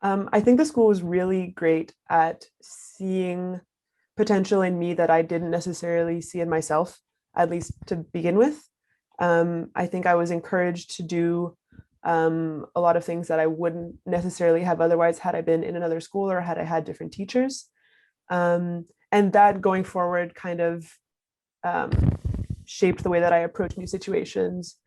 I think the school was really great at seeing potential in me that I didn't necessarily see in myself, at least to begin with. I think I was encouraged to do a lot of things that I wouldn't necessarily have otherwise had I been in another school or had I had different teachers. And that going forward kind of um, shaped the way that I approach new situations.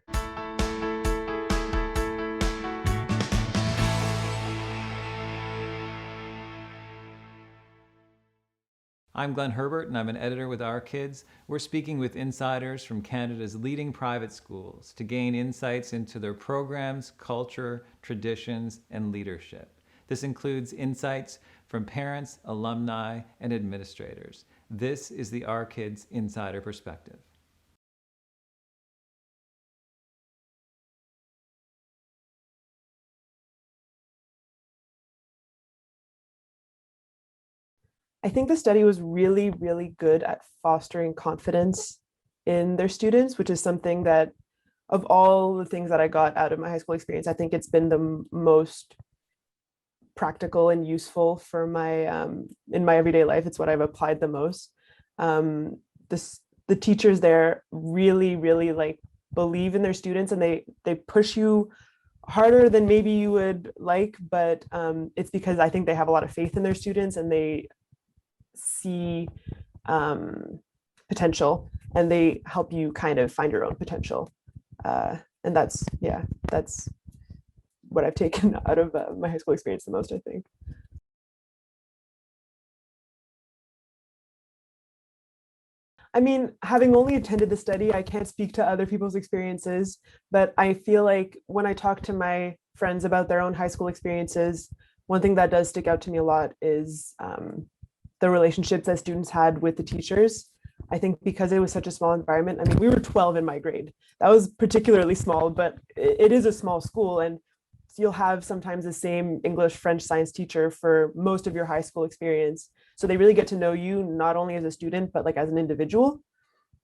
I'm Glenn Herbert, and I'm an editor with Our Kids. We're speaking with insiders from Canada's leading private schools to gain insights into their programs, culture, traditions, and leadership. This includes insights from parents, alumni, and administrators. This is the Our Kids Insider Perspective. I think the study was really, really good at fostering confidence in their students, which is something that, of all the things that I got out of my high school experience, I think it's been the most practical and useful for my in my everyday life. It's what I've applied the most. This the teachers there really, really like believe in their students, and they push you harder than maybe you would like, but it's because I think they have a lot of faith in their students and they see potential, and they help you kind of find your own potential. And that's what I've taken out of my high school experience the most, I think. I mean, having only attended the study, I can't speak to other people's experiences, but I feel like when I talk to my friends about their own high school experiences, one thing that does stick out to me a lot is the relationships that students had with the teachers. I think because it was such a small environment, I mean, we were 12 in my grade. That was particularly small, but it is a small school. And you'll have sometimes the same English, French, science teacher for most of your high school experience. So they really get to know you not only as a student, but like as an individual.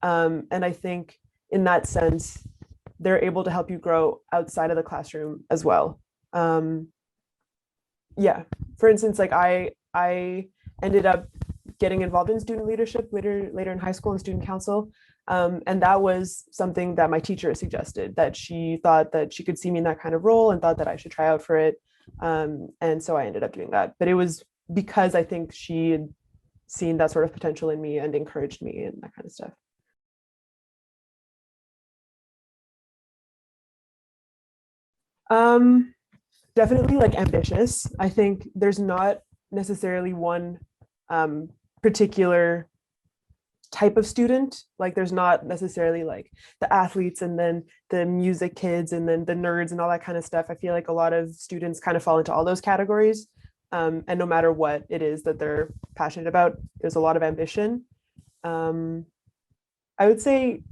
And I think in that sense, they're able to help you grow outside of the classroom as well. Um, yeah, for instance, like I ended up getting involved in student leadership later in high school and student council. And that was something that my teacher suggested, that she thought that she could see me in that kind of role and thought that I should try out for it. And so I ended up doing that. But it was because I think she had seen that sort of potential in me and encouraged me and that kind of stuff. Um, Definitely like ambitious. I think there's not necessarily one um, particular type of student. Like there's not necessarily like the athletes and then the music kids and then the nerds and all that kind of stuff. I feel like a lot of students kind of fall into all those categories. And no matter what it is that they're passionate about, there's a lot of ambition. Um, I would say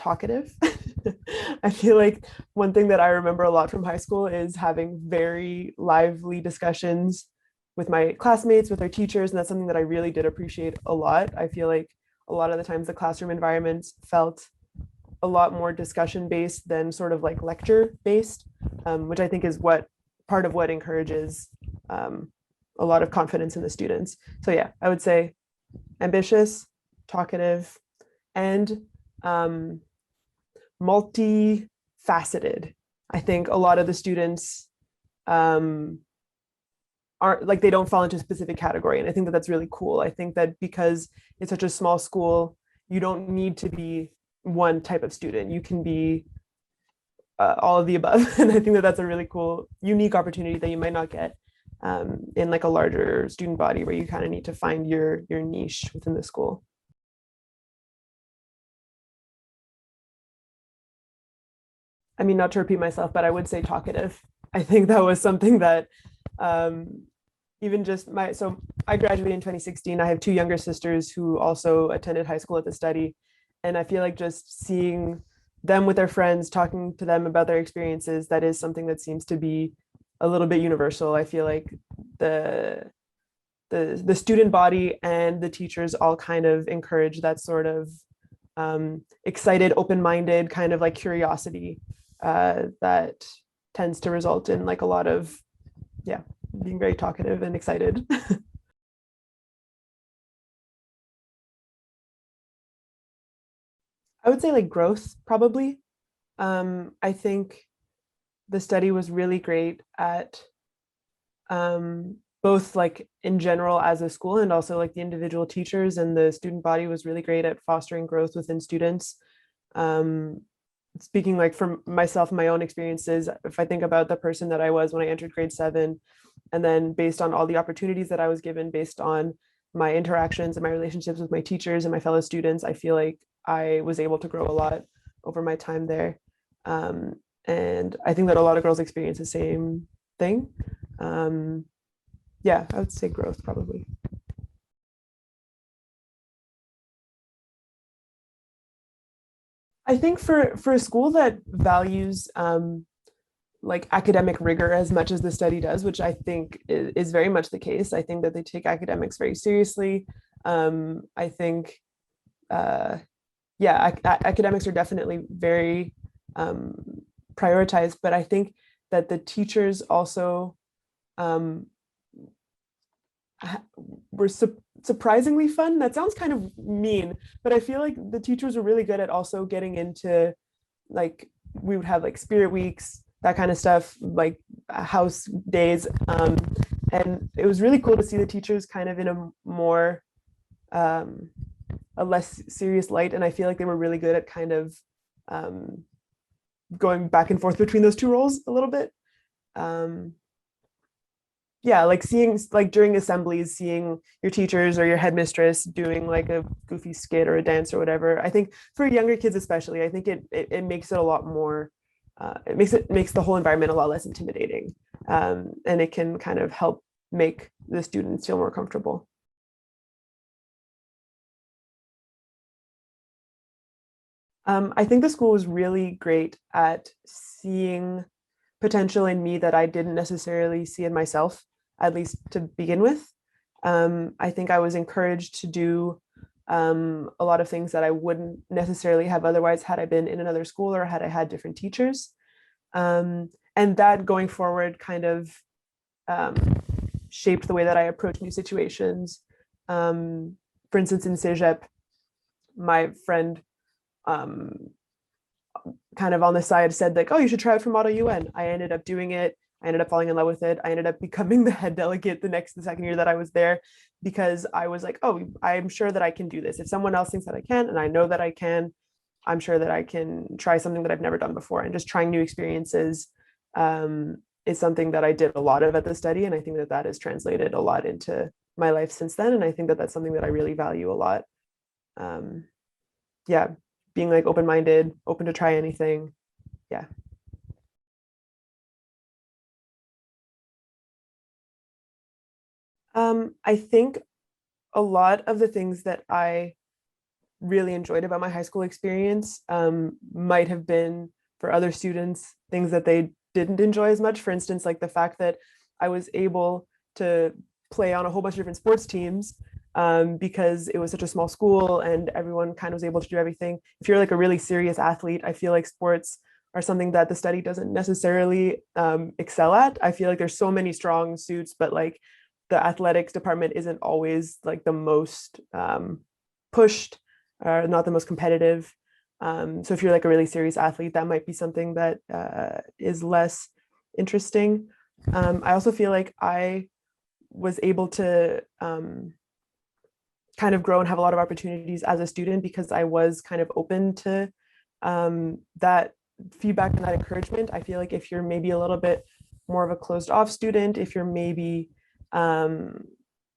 talkative. I feel like one thing that I remember a lot from high school is having very lively discussions with my classmates, with our teachers, and that's something that I really did appreciate a lot. I feel like a lot of the times the classroom environments felt a lot more discussion based than sort of like lecture based, which I think is what part of what encourages a lot of confidence in the students. So yeah, I would say ambitious, talkative, and um, multifaceted. I think a lot of the students um, aren't like they don't fall into a specific category, and I think that that's really cool. I think that because it's such a small school, you don't need to be one type of student. You can be all of the above, and I think that that's a really cool, unique opportunity that you might not get in like a larger student body where you kind of need to find your niche within the school. I mean, not to repeat myself, but I would say talkative. I think that was something that um, even just my, so I graduated in 2016. I have two younger sisters who also attended high school at the study. And I feel like just seeing them with their friends, talking to them about their experiences, that is something that seems to be a little bit universal. I feel like the the student body and the teachers all kind of encourage that sort of excited, open-minded kind of like curiosity that tends to result in like a lot of, yeah, being very talkative and excited. I would say like growth probably. I think the study was really great at both like in general as a school, and also like the individual teachers and the student body was really great at fostering growth within students. Um, Speaking like from myself, my own experiences, if I think about the person that I was when I entered grade 7, and then based on all the opportunities that I was given, based on my interactions and my relationships with my teachers and my fellow students, I feel like I was able to grow a lot over my time there. Um, and I think that a lot of girls experience the same thing. Um, yeah, I would say growth probably. I think for a school that values like academic rigor as much as the study does, which I think is very much the case. I think that they take academics very seriously. I think, uh, yeah, academics are definitely very prioritized, but I think that the teachers also um, were surprisingly fun. That sounds kind of mean, but I feel like the teachers were really good at also getting into like we would have like spirit weeks, that kind of stuff, like house days. And it was really cool to see the teachers kind of in a more um, a less serious light. And I feel like they were really good at kind of um, going back and forth between those two roles a little bit. Um, yeah, like seeing like during assemblies, seeing your teachers or your headmistress doing like a goofy skit or a dance or whatever. I think for younger kids especially, I think it makes it a lot more. It makes the whole environment a lot less intimidating, and it can kind of help make the students feel more comfortable. I think the school was really great at seeing potential in me that I didn't necessarily see in myself, at least to begin with. I think I was encouraged to do a lot of things that I wouldn't necessarily have otherwise had I been in another school or had I had different teachers. And that going forward kind of um, shaped the way that I approach new situations. For instance, in CEGEP, my friend um, kind of on the side said like, oh, you should try out for Model UN. I ended up doing it. I ended up falling in love with it. I ended up becoming the head delegate the second year that I was there, because I was like, oh, I'm sure that I can do this. If someone else thinks that I can, and I know that I can, I'm sure that I can try something that I've never done before. And just trying new experiences is something that I did a lot of at the study. And I think that that has translated a lot into my life since then. And I think that that's something that I really value a lot. Um, yeah, being like open-minded, open to try anything. Yeah. I think a lot of the things that I really enjoyed about my high school experience might have been for other students things that they didn't enjoy as much. For instance, like the fact that I was able to play on a whole bunch of different sports teams because it was such a small school and everyone kind of was able to do everything. If you're like a really serious athlete, I feel like sports are something that the study doesn't necessarily excel at. I feel like there's so many strong suits, but like the athletics department isn't always like the most pushed or not the most competitive. So if you're like a really serious athlete, that might be something that is less interesting. I also feel like I was able to kind of grow and have a lot of opportunities as a student because I was kind of open to that feedback and that encouragement. I feel like if you're maybe a little bit more of a closed off student, if you're maybe um,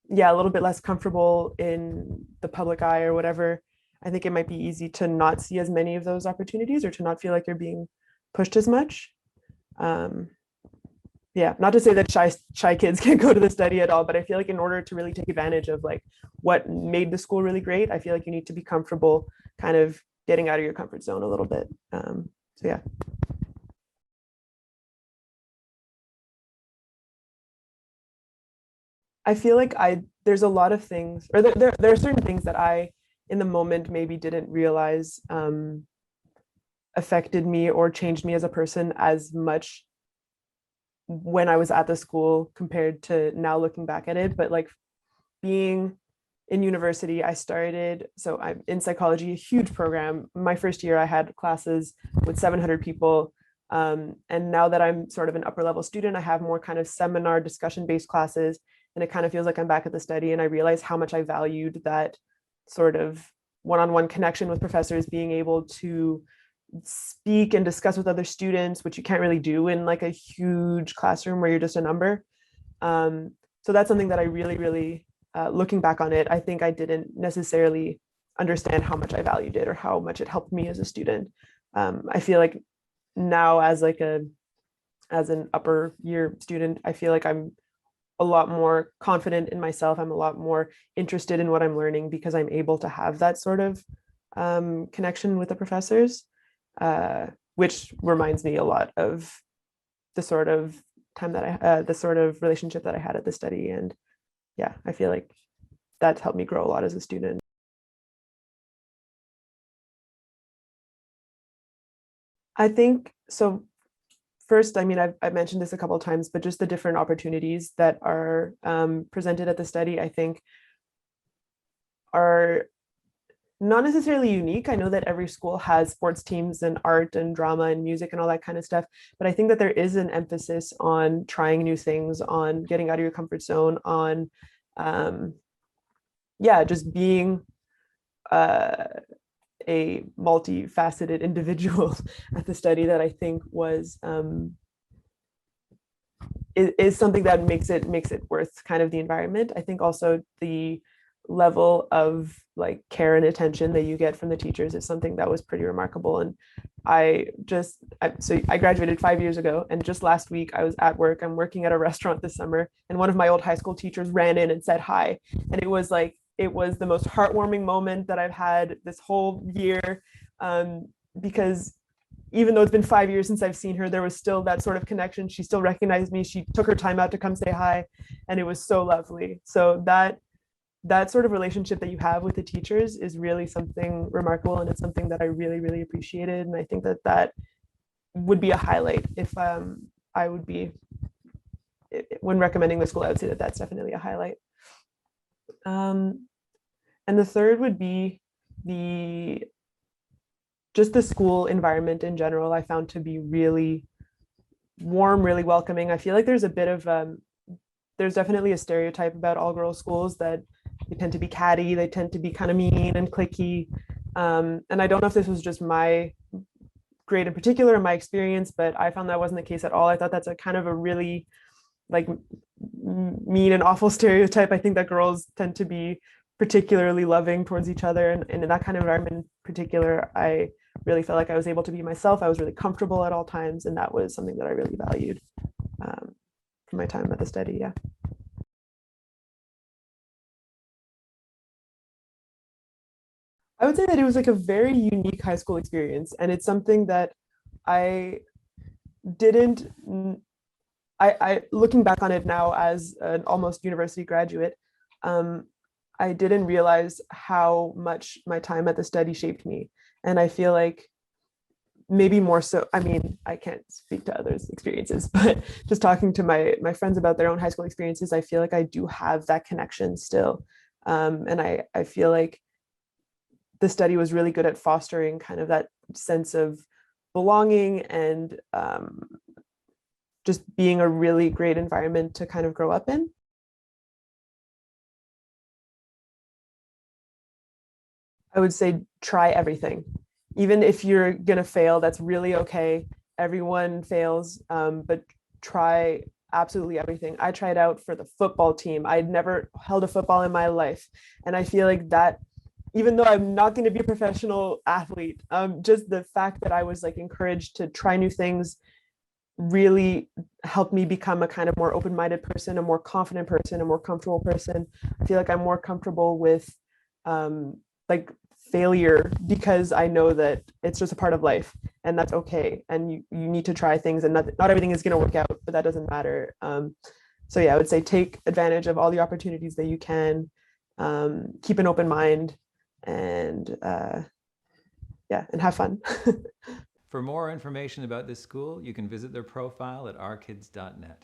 yeah, a little bit less comfortable in the public eye or whatever, I think it might be easy to not see as many of those opportunities or to not feel like you're being pushed as much. Um, yeah, not to say that shy kids can't go to the study at all, but I feel like in order to really take advantage of like what made the school really great, I feel like you need to be comfortable kind of getting out of your comfort zone a little bit. So yeah. I feel like I there's a lot of things, or there are certain things that I in the moment maybe didn't realize affected me or changed me as a person as much when I was at the school compared to now looking back at it. But like being in university, so I'm in psychology, a huge program. My first year, I had classes with 700 people. And now that I'm sort of an upper level student, I have more kind of seminar discussion based classes. And it kind of feels like I'm back at the study. And I realize how much I valued that sort of one on one connection with professors, being able to speak and discuss with other students, which you can't really do in like a huge classroom where you're just a number. So that's something that I really, really, looking back on it, I think I didn't necessarily understand how much I valued it or how much it helped me as a student. I feel like now as an upper year student, I feel like I'm a lot more confident in myself. I'm a lot more interested in what I'm learning because I'm able to have that sort of connection with the professors, which reminds me a lot of the sort of time that the sort of relationship that I had at the study. And yeah, I feel like that's helped me grow a lot as a student. I think so. First, I mean, I've mentioned this a couple of times, but just the different opportunities that are presented at the study, I think, are not necessarily unique. I know that every school has sports teams and art and drama and music and all that kind of stuff, but I think that there is an emphasis on trying new things, on getting out of your comfort zone, on yeah, just being uh, a multifaceted individual at the study that I think was is something that makes it worth kind of the environment. I think also the level of like care and attention that you get from the teachers is something that was pretty remarkable. And so I graduated 5 years ago, and just last week I was at work. I'm working at a restaurant this summer, and one of my old high school teachers ran in and said hi, and it was the most heartwarming moment that I've had this whole year, because even though it's been 5 years since I've seen her, there was still that sort of connection. She still recognized me. She took her time out to come say hi, and it was so lovely. So that sort of relationship that you have with the teachers is really something remarkable, and it's something that I really, really appreciated. And I think that that would be a highlight if I would be, when recommending the school, I would say that that's definitely a highlight. And the third would be the just the school environment in general. I found to be really warm, really welcoming. I feel like there's a bit of there's definitely a stereotype about all girls schools that they tend to be catty, they tend to be kind of mean and cliquey. And I don't know if this was just my grade in particular or my experience, but I found that wasn't the case at all. I thought that's a kind of a really like mean and awful stereotype. I think that girls tend to be particularly loving towards each other. And in that kind of environment in particular, I really felt like I was able to be myself. I was really comfortable at all times. And that was something that I really valued from my time at the study. Yeah. I would say that it was like a very unique high school experience. And it's something that I didn't, I looking back on it now as an almost university graduate, I didn't realize how much my time at the study shaped me. And I feel like maybe more so, I mean, I can't speak to others' experiences, but just talking to my friends about their own high school experiences, I feel like I do have that connection still. And I feel like the study was really good at fostering kind of that sense of belonging and just being a really great environment to kind of grow up in. I would say try everything. Even if you're going to fail, that's really okay. Everyone fails, but try absolutely everything. I tried out for the football team. I'd never held a football in my life. And I feel like that, even though I'm not going to be a professional athlete, just the fact that I was like encouraged to try new things really helped me become a kind of more open-minded person, a more confident person, a more comfortable person. I feel like I'm more comfortable with like failure because I know that it's just a part of life and that's okay. And you need to try things, and not everything is going to work out, but that doesn't matter. So yeah, I would say take advantage of all the opportunities that you can, keep an open mind, and yeah, and have fun. For more information about this school, you can visit their profile at ourkids.net.